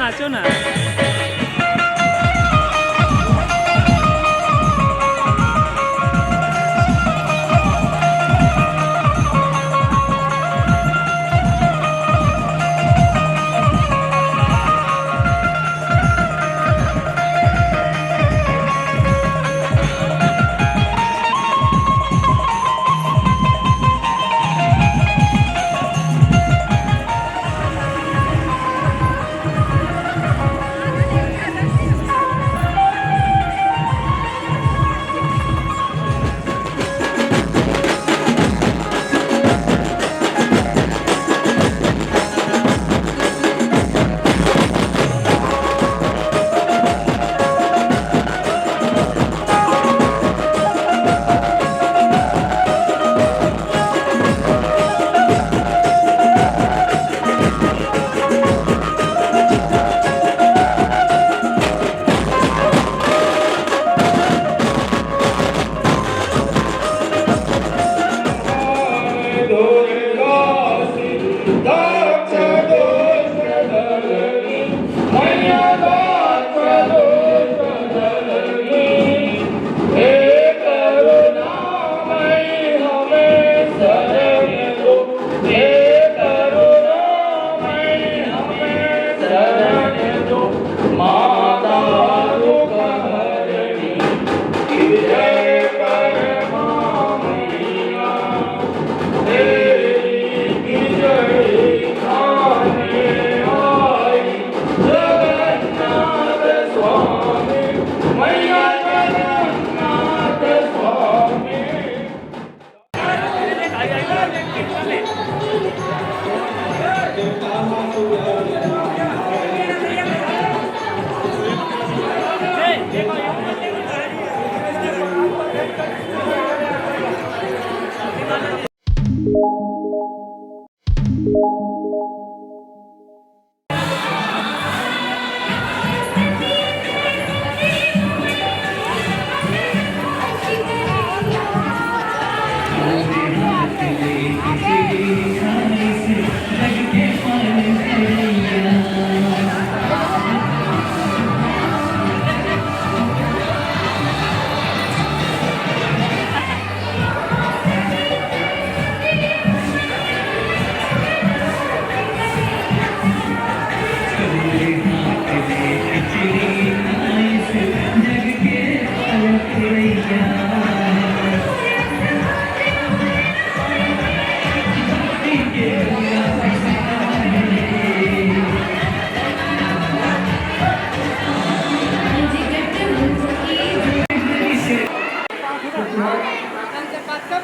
Nacho ना।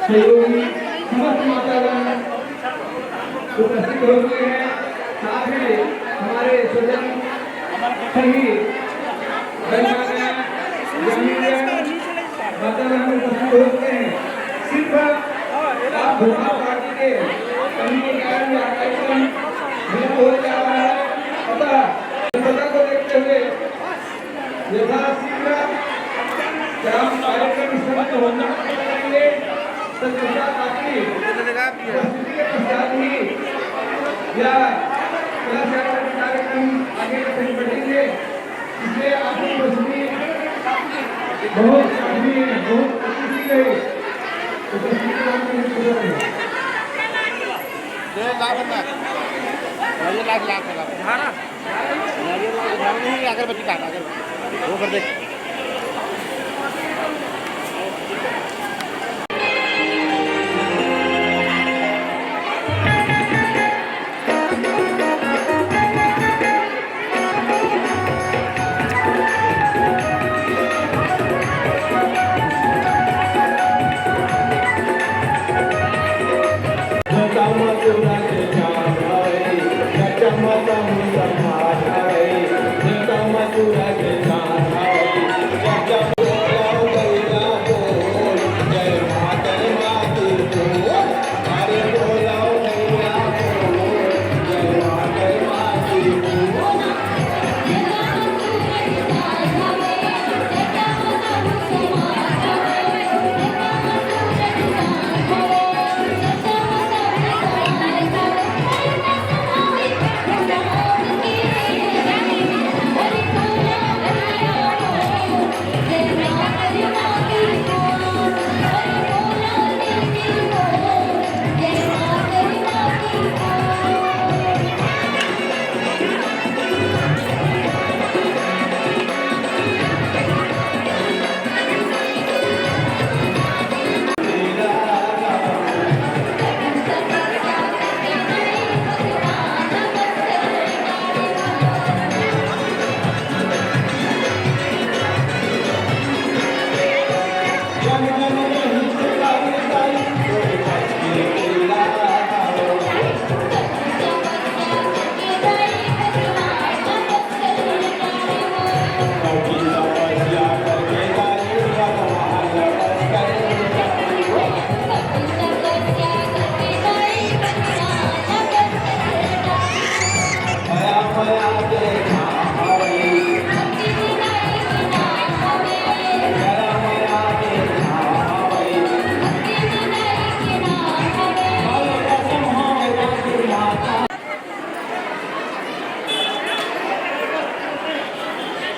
सहयोगी समस्त मातागण उपस्थित हो गए हैं। साथ ही हमारे स्वजन सभी मातागण उपस्थित हो गए हैं। सिर्फ आप धर्मा पार्टी के कमी के कारण यह कार्यक्रम विलंब हो जा रहा है। अतः स्वच्छता को देखते हुए यथाशीघ्र कार्यक्रम समाप्त होना चाहिए। स्वच्छता ताकि उपस्थिति के पश्चात ही या कार्यक्रम आगे बढ़ेंगे। इसलिए आपकी उपस्थिति बहुत अच्छी रही। उपस्थिति अगरबत्ती का वो कर दे।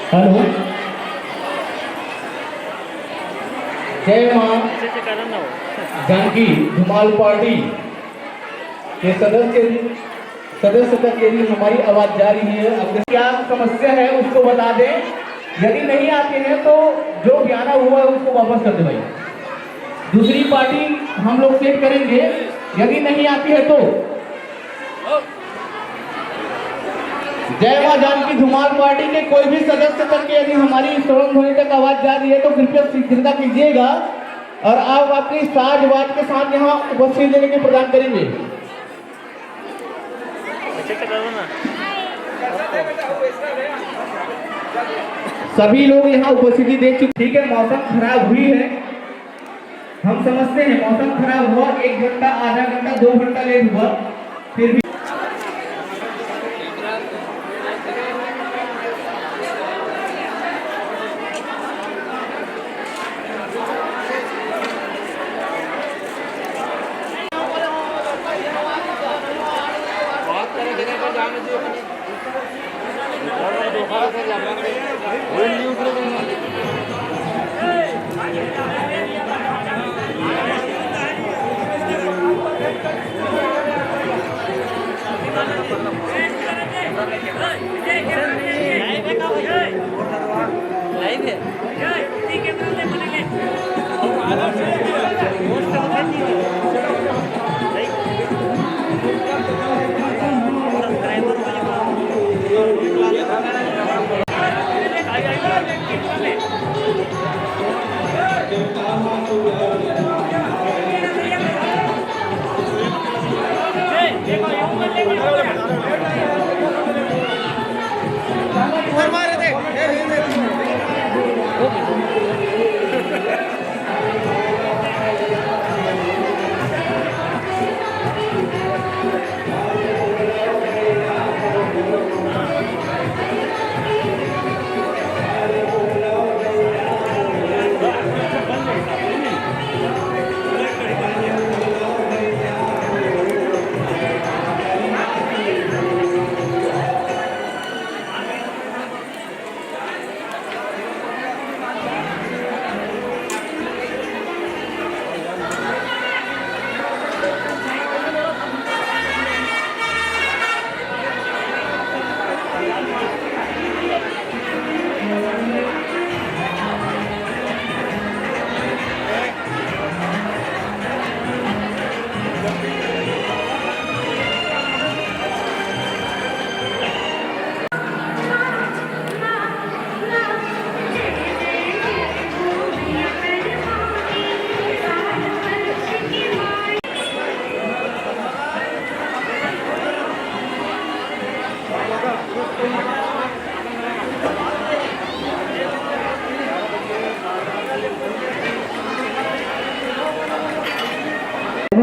हेलो, जय मां जानकी धुमाल पार्टी के सदस्य तक यदि हमारी आवाज जा रही है, अब क्या समस्या है उसको बता दें। यदि नहीं आते हैं तो जो बयाना हुआ है उसको वापस कर दे भाई। दूसरी पार्टी हम लोग सेट करेंगे, यदि नहीं आती है तो जय मां जानकी धुमाल पार्टी के कोई भी सदस्य तक यदि हमारी श्रवण ध्वनि तक आवाज जा रही है तो कृपया शीघ्रता कीजिएगा और आप अपनी साजवाद के साथ यहाँ उपस्थित देने के प्रदान करेंगे। सभी लोग यहाँ उपस्थिति दे चुके। ठीक है, मौसम खराब हुई है, हम समझते हैं मौसम खराब हुआ, 1 घंटा, आधा घंटा, 2 घंटा लेट हुआ, फिर भी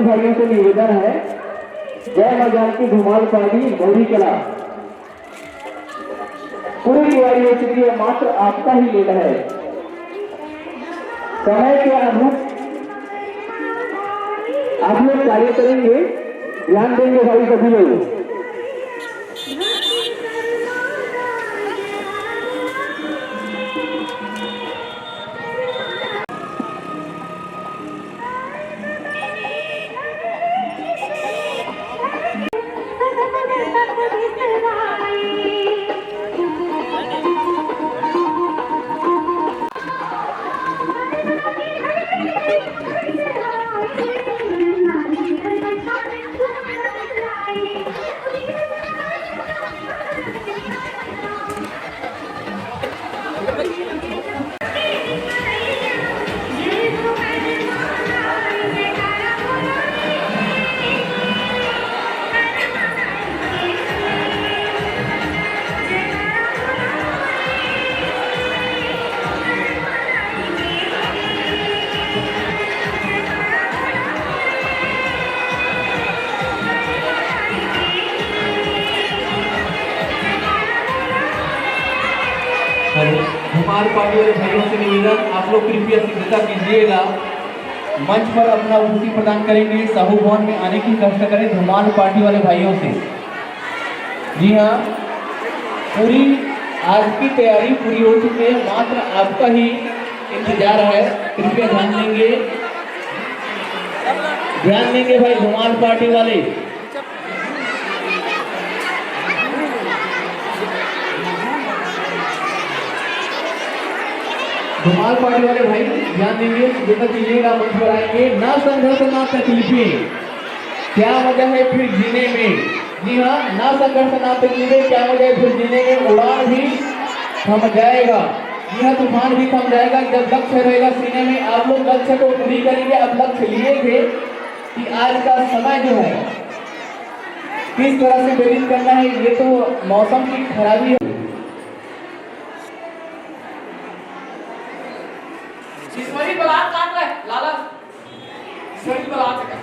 भाइयों से निवेदन है, जय मां जानकी धुमाल पार्टी मोरीकला पूरी तैयारी हो चुकी है, मात्र आपका ही लेना है। समय के अनुरूप आप लोग कार्य करेंगे, ध्यान देंगे भाई सभी लोग। धुमाल पार्टी वाले भाइयों से निवेदन, आप लोग कृपया शीघ्रता कीजिएगा। मंच पर अपना उपस्थिति प्रदान करेंगे। साहू भवन में आने की कष्ट करें धुमाल पार्टी वाले भाइयों से। जी हाँ, पूरी आज की तैयारी पूरी हो चुकी है, मात्र आपका ही इंतजार है। कृपया ध्यान देंगे भाई धुमाल पार्टी वाले। धुमाल पार्टी वाले भाई ध्यान देंगे, जैसा कीजिएगा, मंच पर आएंगे। ना संघर्ष ना तकलीफें, क्या मजा है फिर जीने में। जी हाँ, ना संघर्ष ना तकलीफें, क्या मजा है फिर जीने में। उड़ान भी थम जाएगा, जी हाँ, तूफान भी थम जाएगा जब लक्ष्य रहेगा सीने में। आप लोग लक्ष्य को पूरी करेंगे। अब लक्ष्य लिए थे कि आज का समय जो है किस तरह से व्यतीत करना है। ये तो मौसम की खराबी है। ईश्वरी बलात् काट रहे लाला, ईश्वरी बलात् का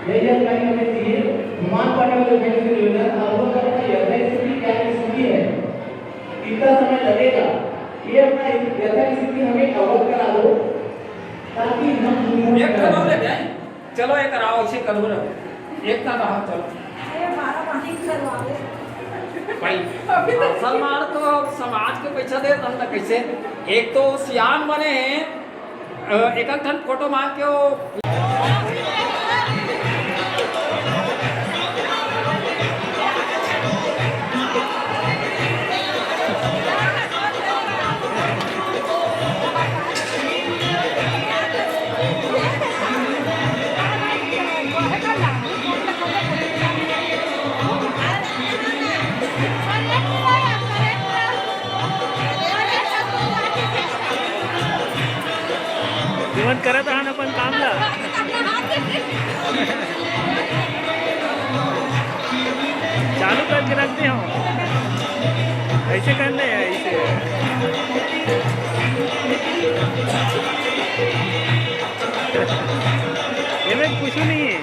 यही जानकारी हमें चाहिए। धुमाल पार्टी वाले भाइयों से निवेदन, अवगत करना यथास्थिति क्या स्थिति है, कितना समय लगेगा, ये अपना यथास्थिति हमें अवगत करा दो ताकि हम एक करो ले जाए। चलो एक कराओ, इसे करो रे, एक का रहा। चलो अरे 12 पानी करवा दे भाई, मुसलमान तो समाज के पैसा दे तब कैसे। एक तो सियान बने हैं, एक ठन फोटो मांग के वो जीवन करत आहात आपण कामला चालू करके रखते हो, ऐसे करना है ऐसे। ये में कुछ नहीं है।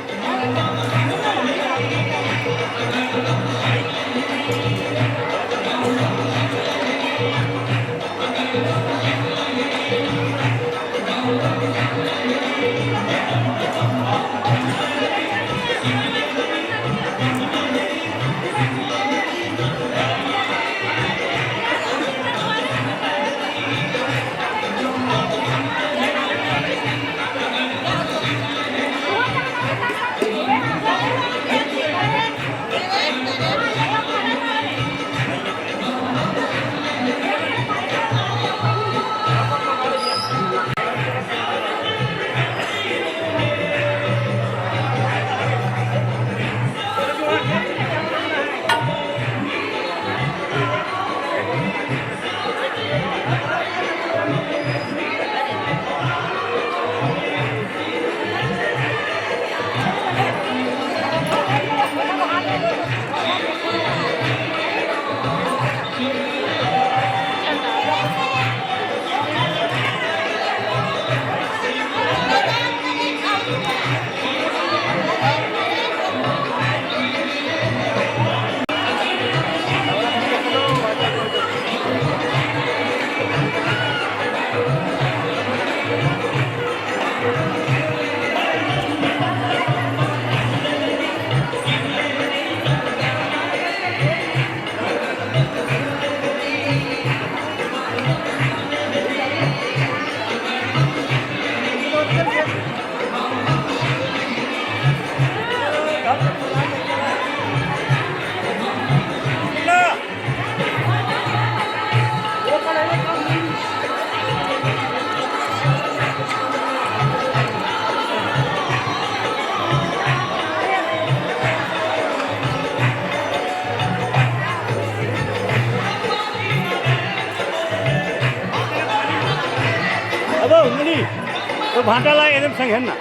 तो भाटा ला एकदम संग है ना।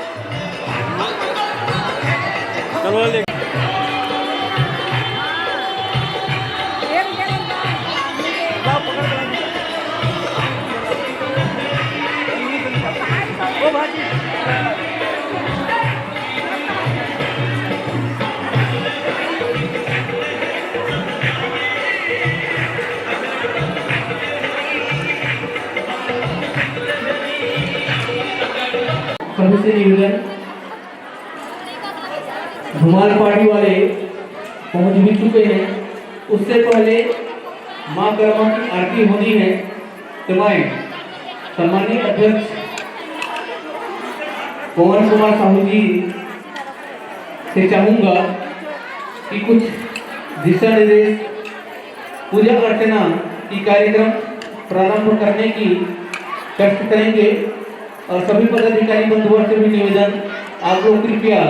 चलो ले पकड़ सभी से निवेदन, धुमाल पार्टी वाले पहुंच भी चुके हैं। उससे पहले मां कर्मा की आरती होनी है। तो मैं सम्मानीय अध्यक्ष पवन कुमार साहू जी से चाहूंगा कि कुछ दिशा निर्देश पूजा अर्चना की कार्यक्रम प्रारंभ करने की कष्ट करेंगे। और सभी पदाधिकारी बंधुओं से भी निवेदन, आप लोग कृपया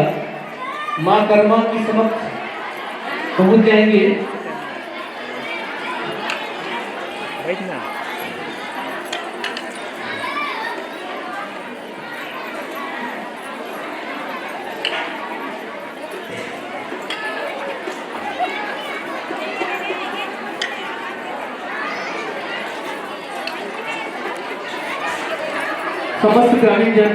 मां कर्मा की समक्ष पहुंच जाएंगे। बैठना। समस्त ग्रामीण जन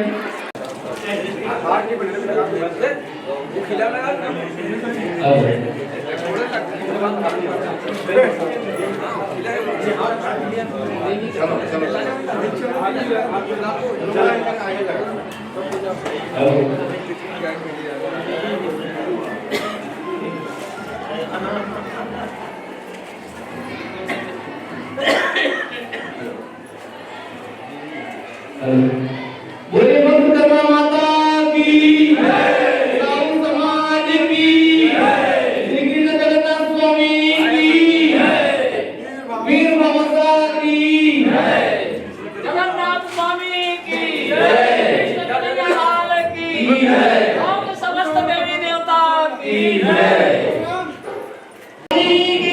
बोले भक्त कर्मा माता की जय, साहू समाज की जय, श्री कृष्ण जगन्नाथ स्वामी की जय, वीर बाबा की जय, जगन्नाथ स्वामी की जय, जगन्नाथ की जय, और समस्त देवी देवता की जय।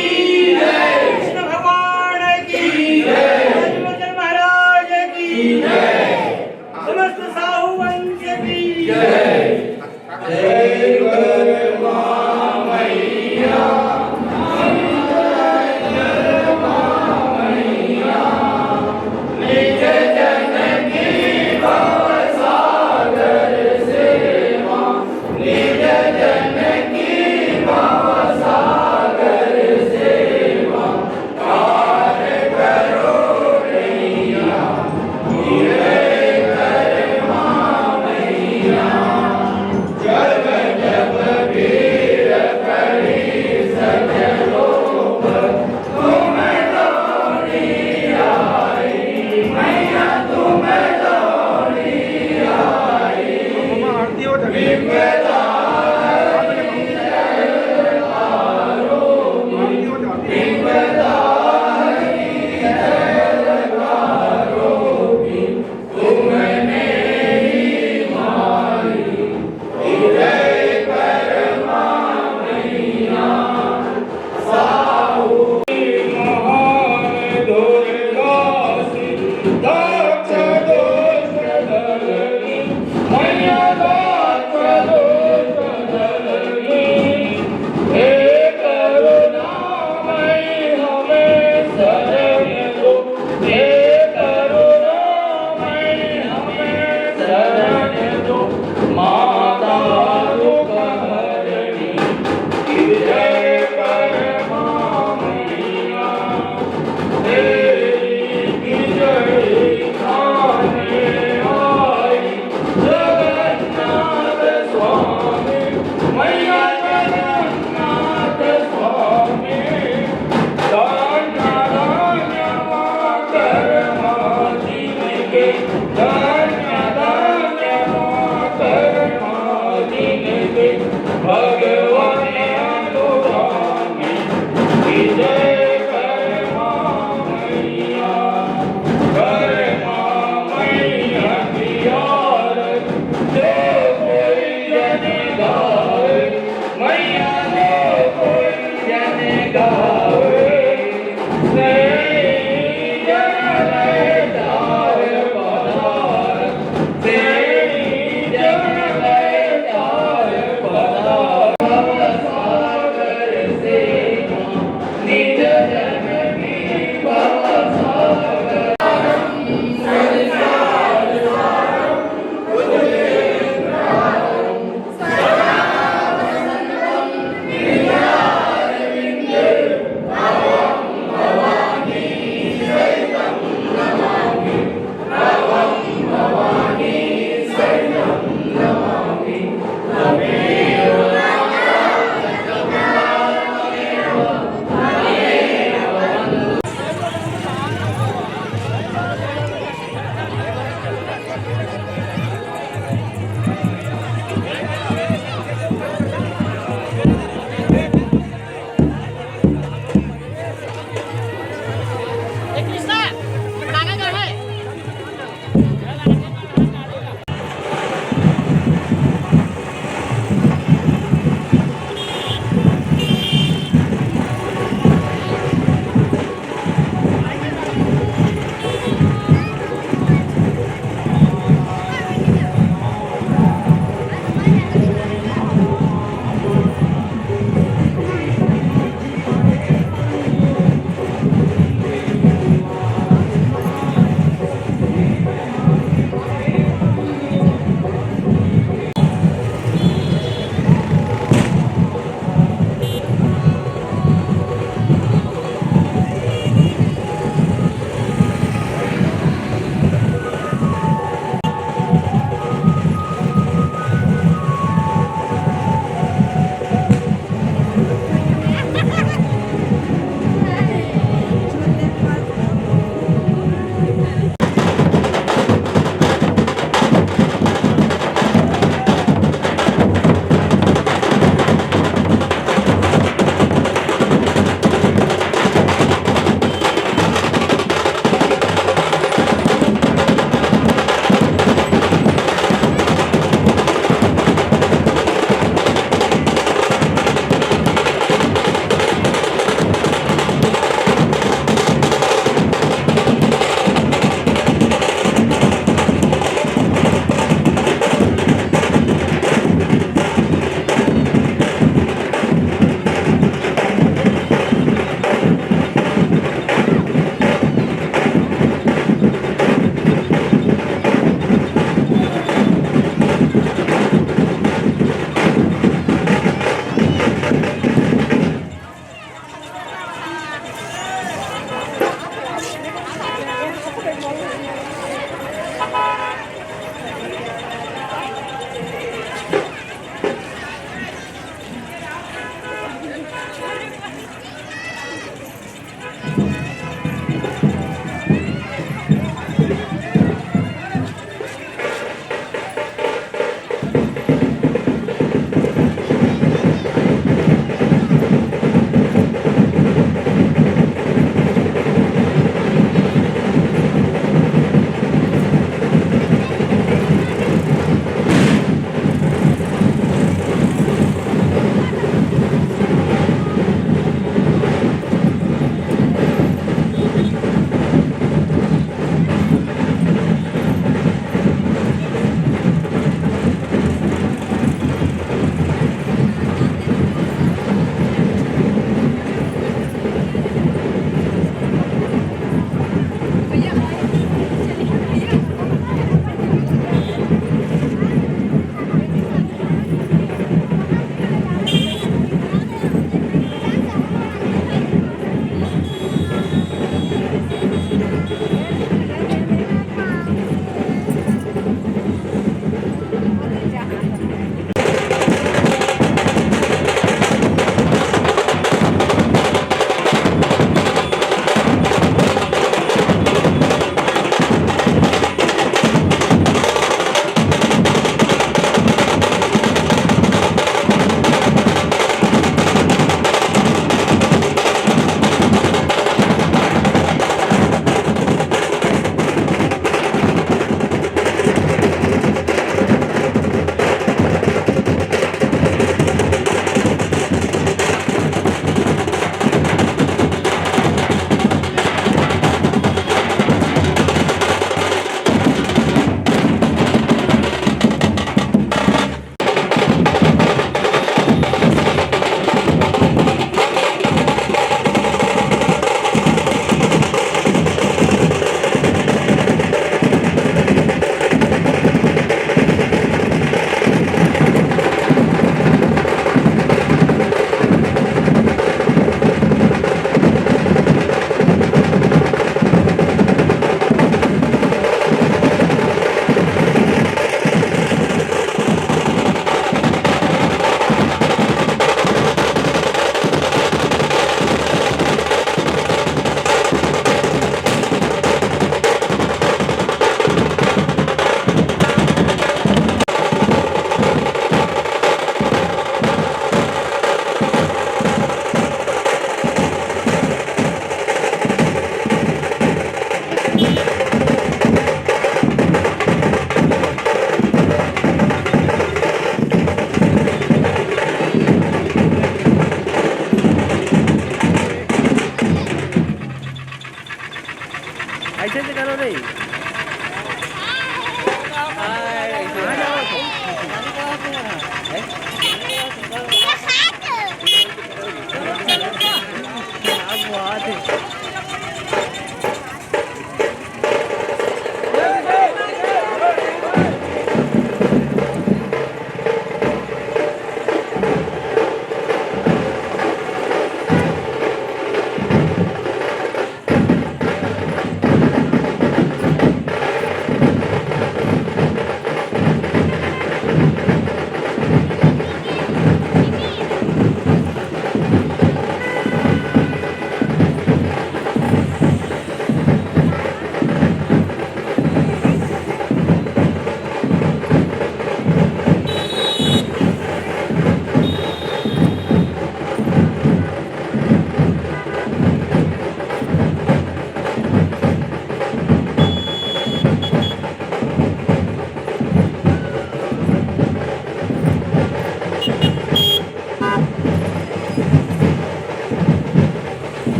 कृष्ण भगवान की जय, महाराज की जय, समस्त साहू वंश की जय। जय कर्मा मैया, निज जन की भवसागर सेवा, निज जन की भवसागर सेवा, कार्य करो मैया, जय कर्मा मैया।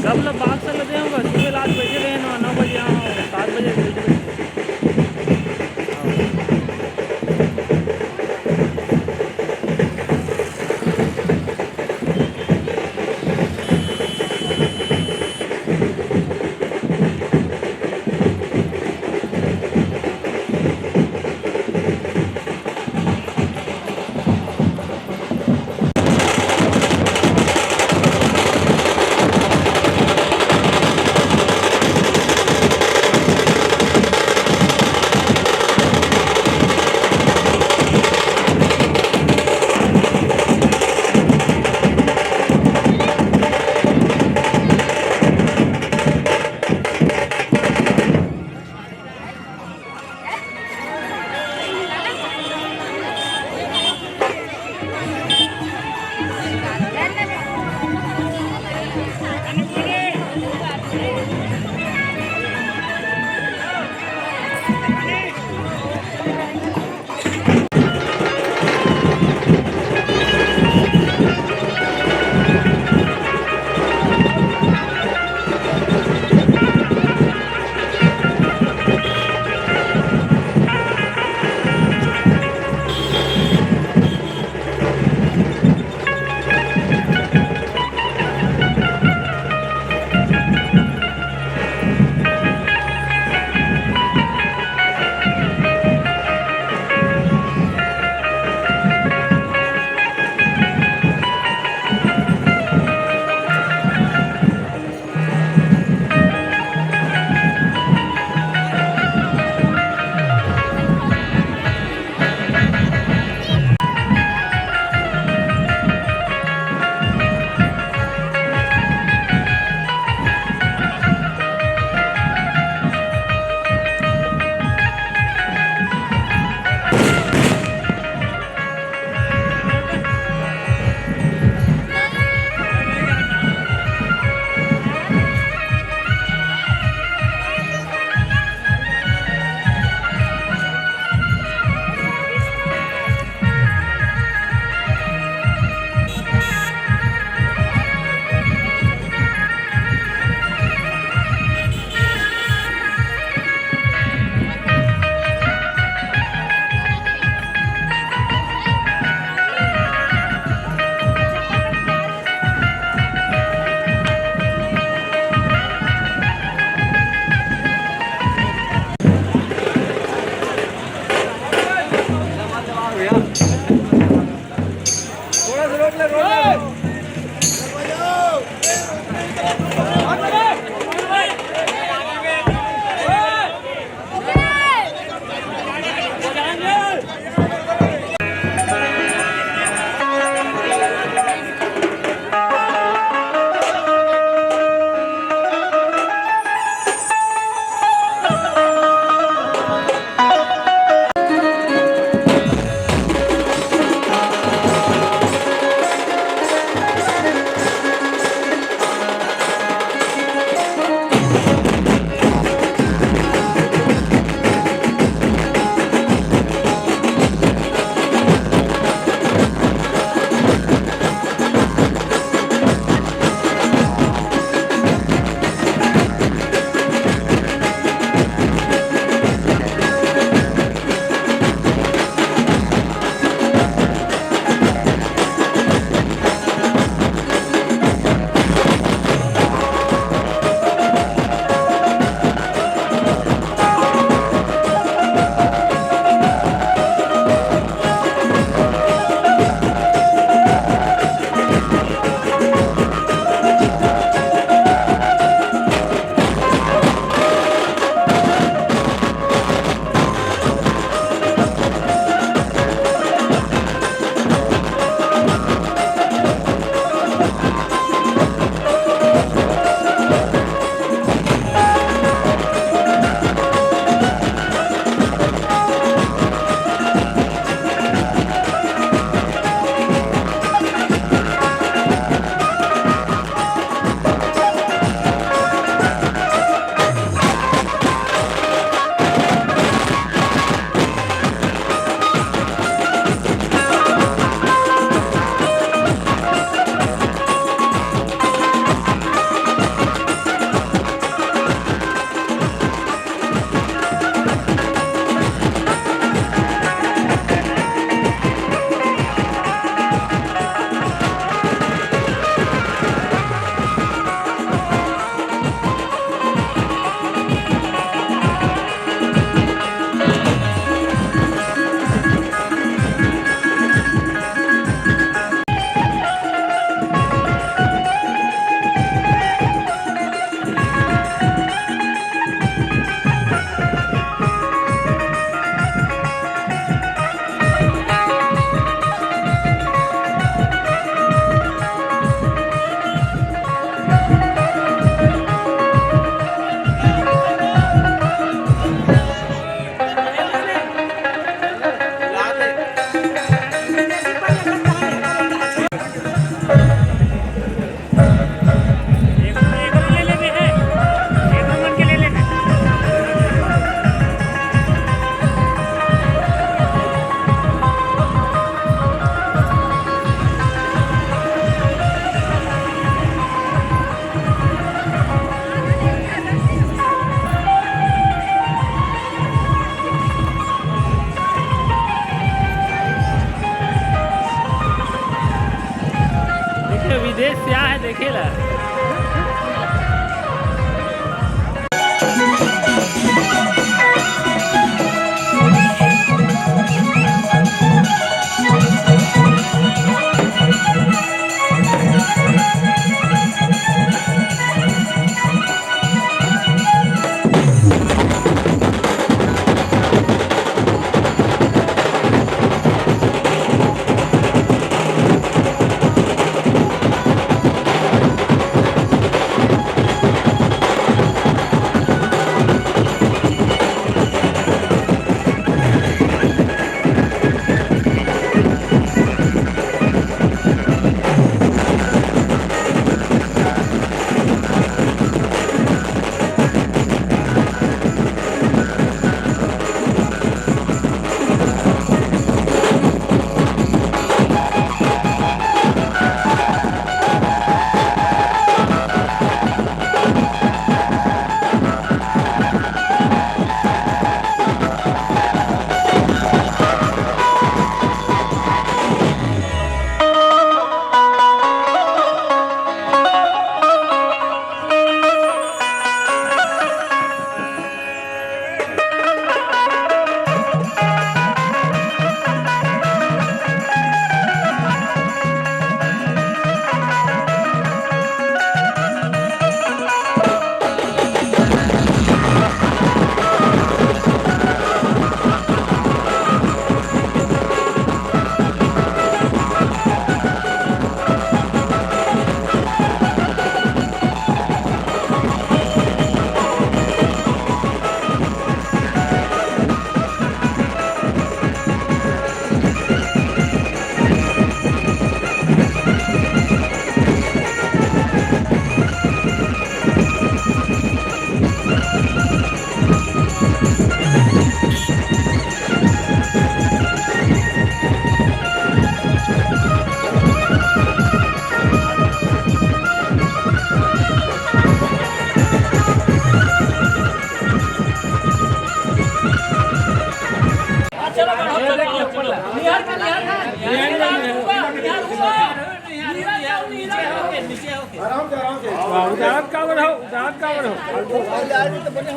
सब लोग बात कर लेते हैं सुबह 8 बजे रहे 9 बजे यहाँ 7 बजे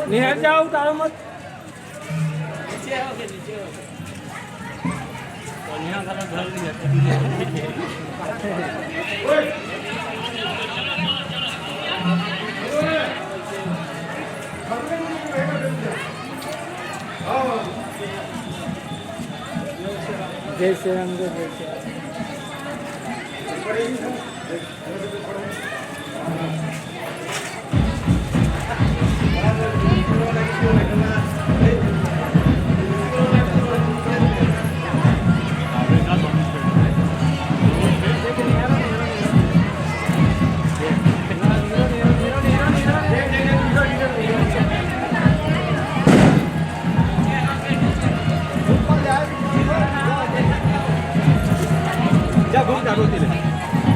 निहर जाओ उतारो मत जैसे हम जैसे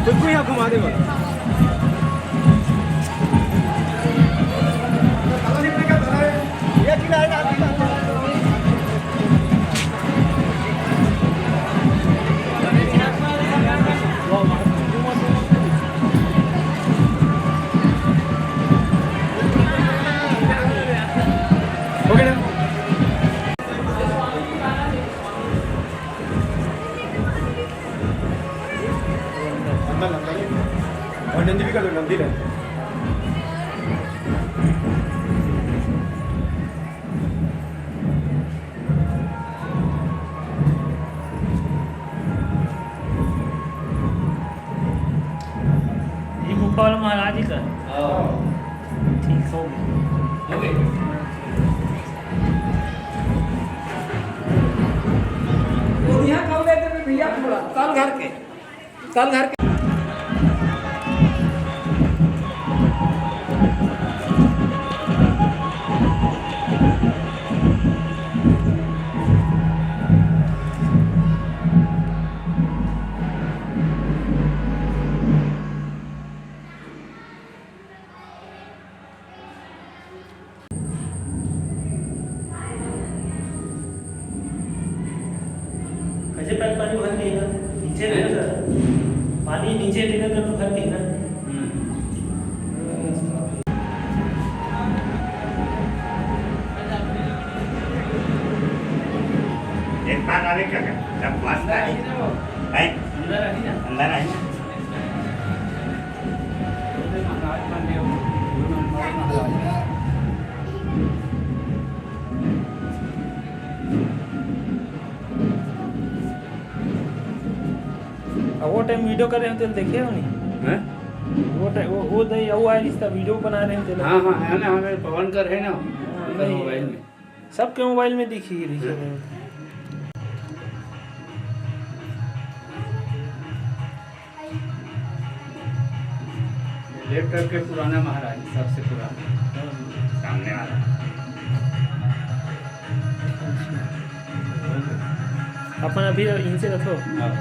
तुझको यहाँ घुमा देगा और नंदी भी कर लो नंदी है ये मुक्का वाला महाराज ही का ठीक हो गया यहाँ कब लेते थे भैया पूरा कल घर के कैसे पैर पानी भर गई ना नीचे नहीं ना पानी नीचे गिरा तो भर गई ना एक बार आने का जब वास्ता है अंदर आई वो टाइम वीडियो कर रहे होते देखे हो नहीं हैं? वो टाइम वो दही वो आया इसका वीडियो बना रहे होते हाँ हाँ है ना हमें पवन कर है ना नहीं। मोबाइल में सबके मोबाइल में दिखी रही है लैपटॉप के पुराना महाराज सबसे पुराना सामने वाला अपन अभी इनसे रखो हाँ।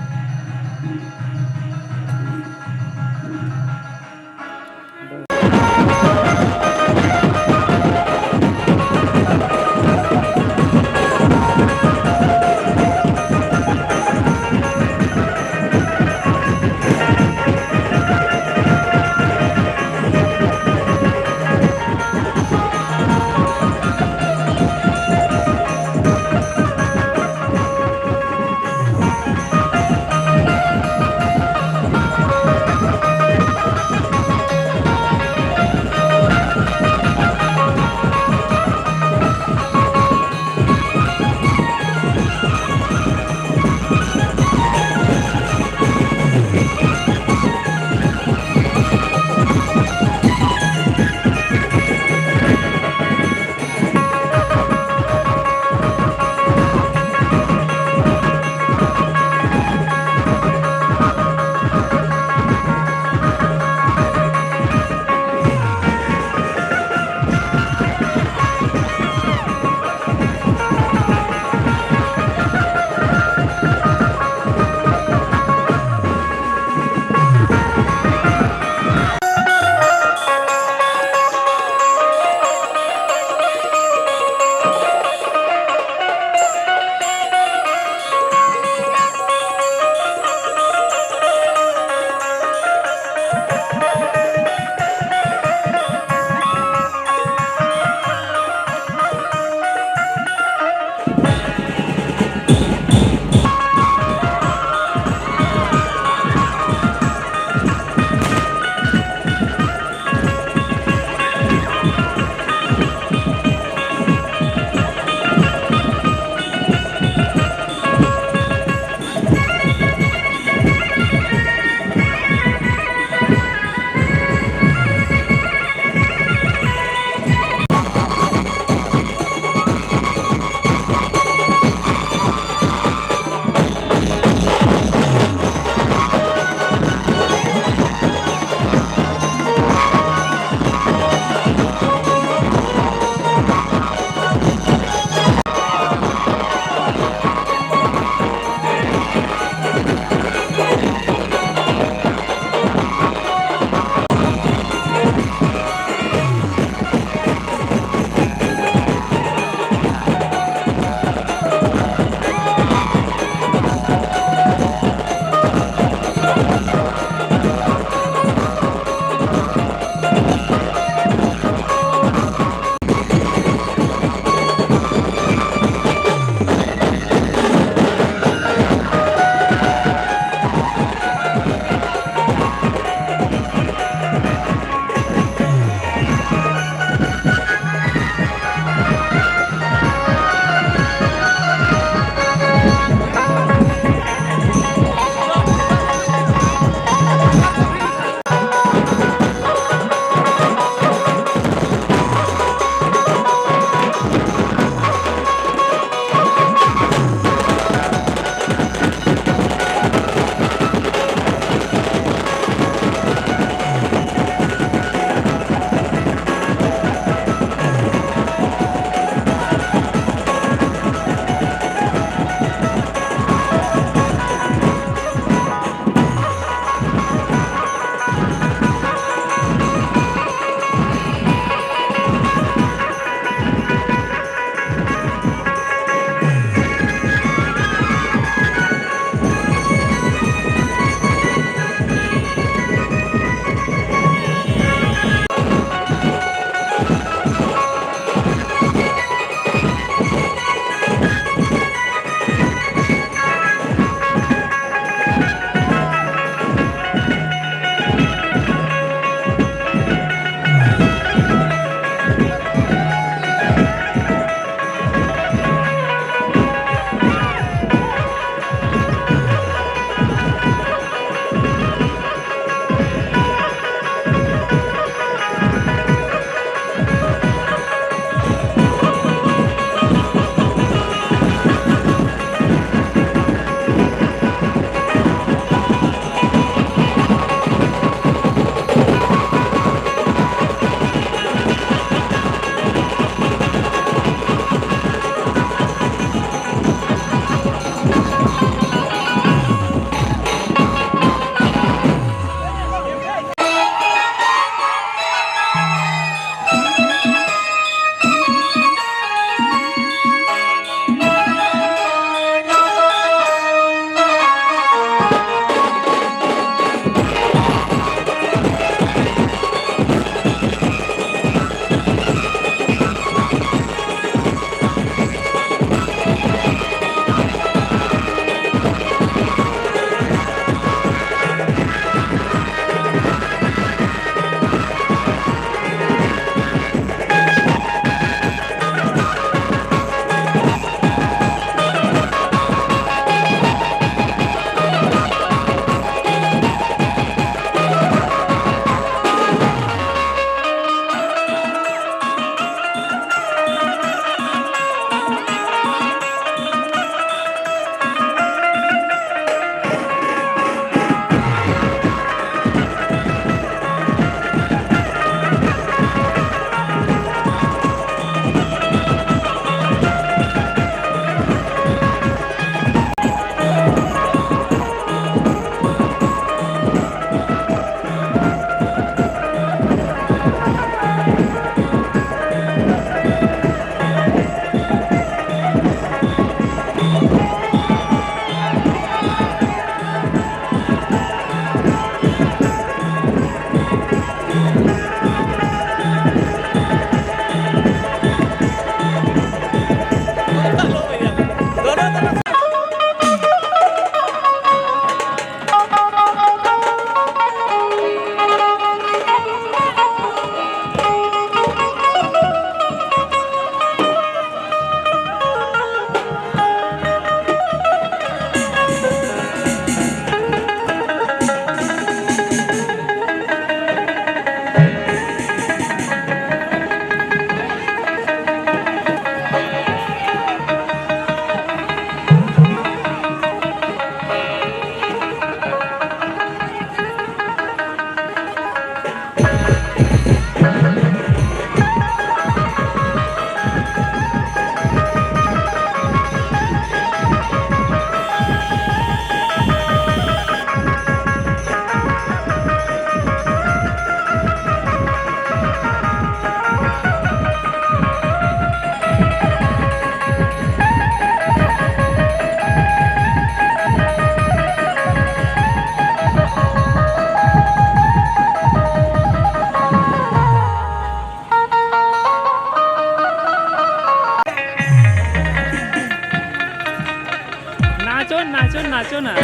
नाचो नाचो नाचो ना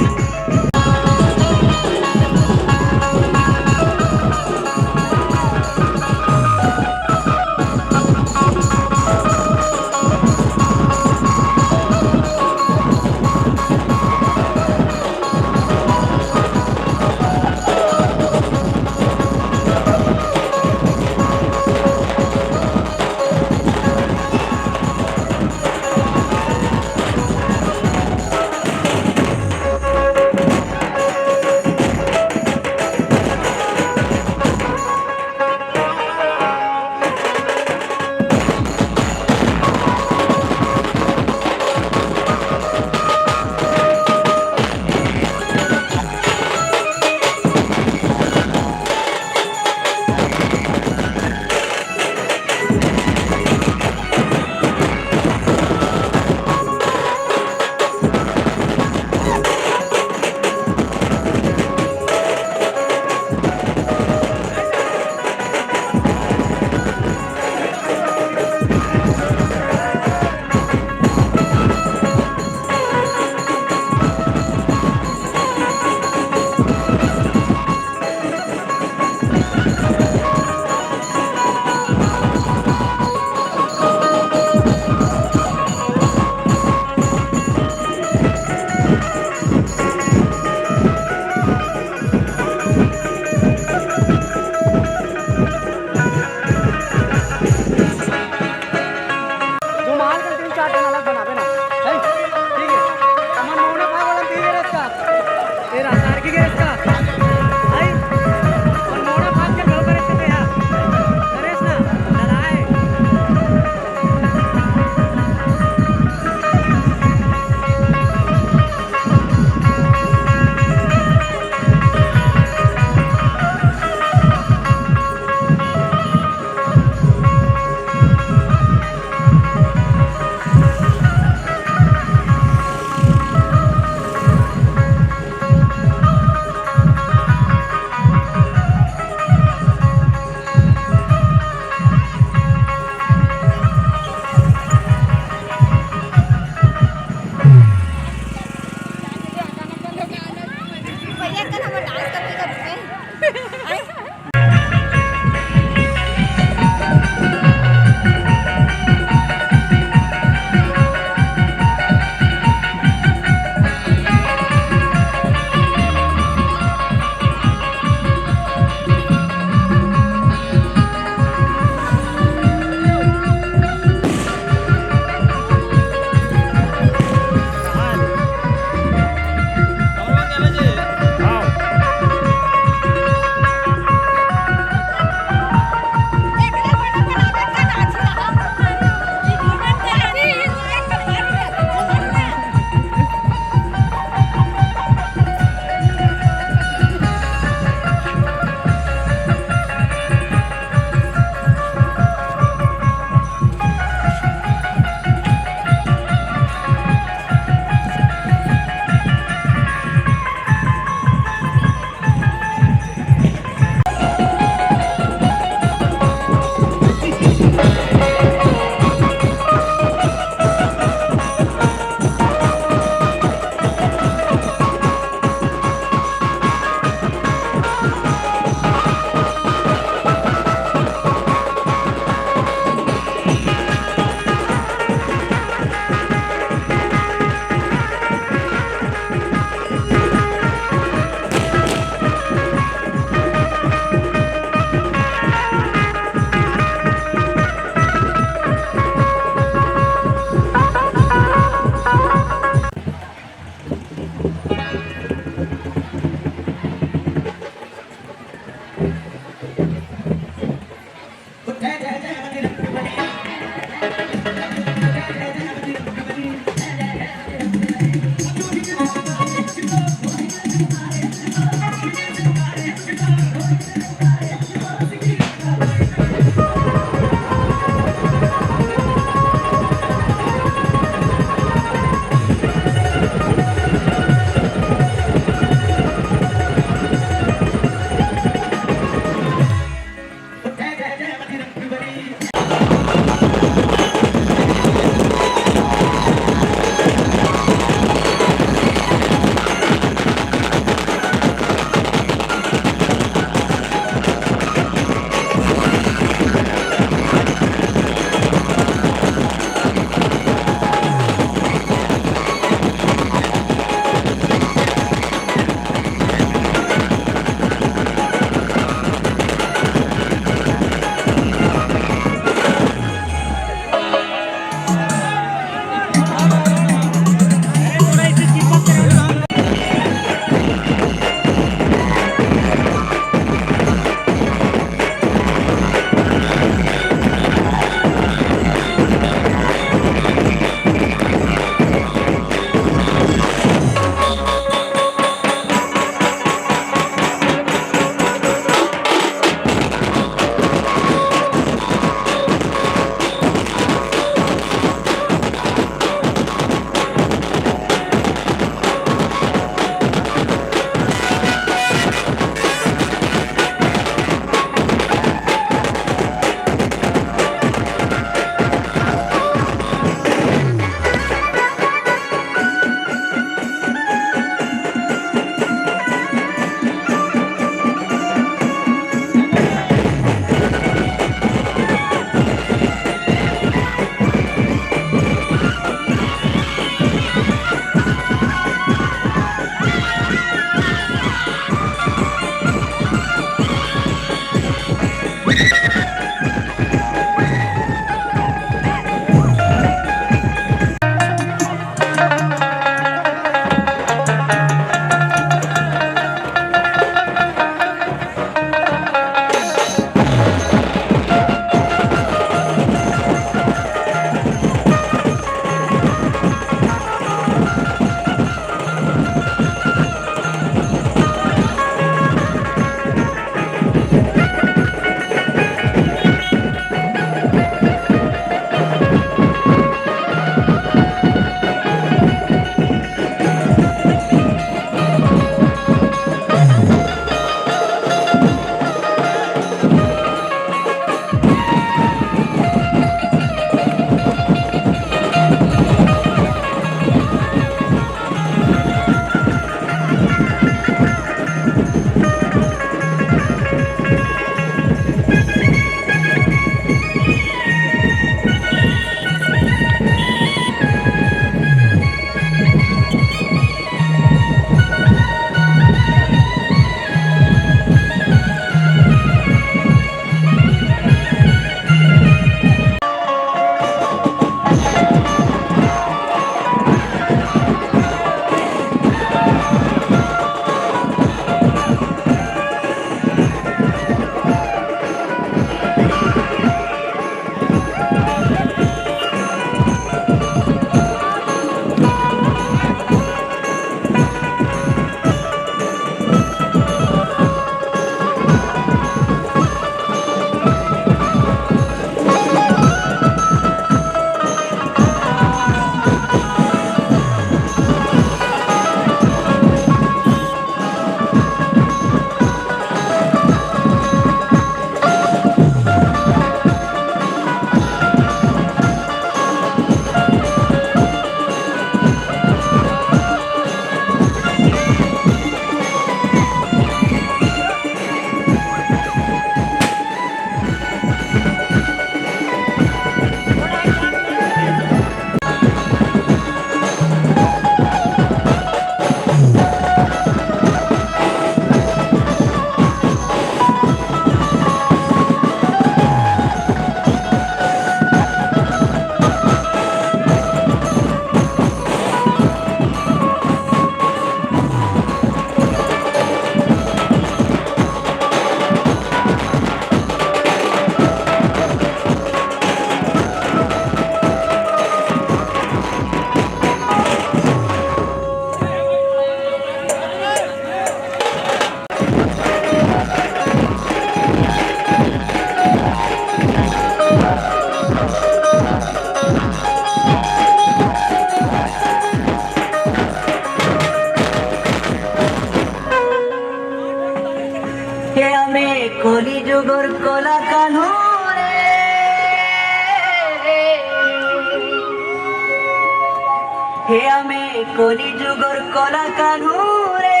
হে আমি কলিযুগর কলা কানুরে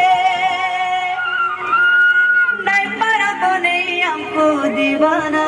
নাই পারা বনে আমকো দিবানা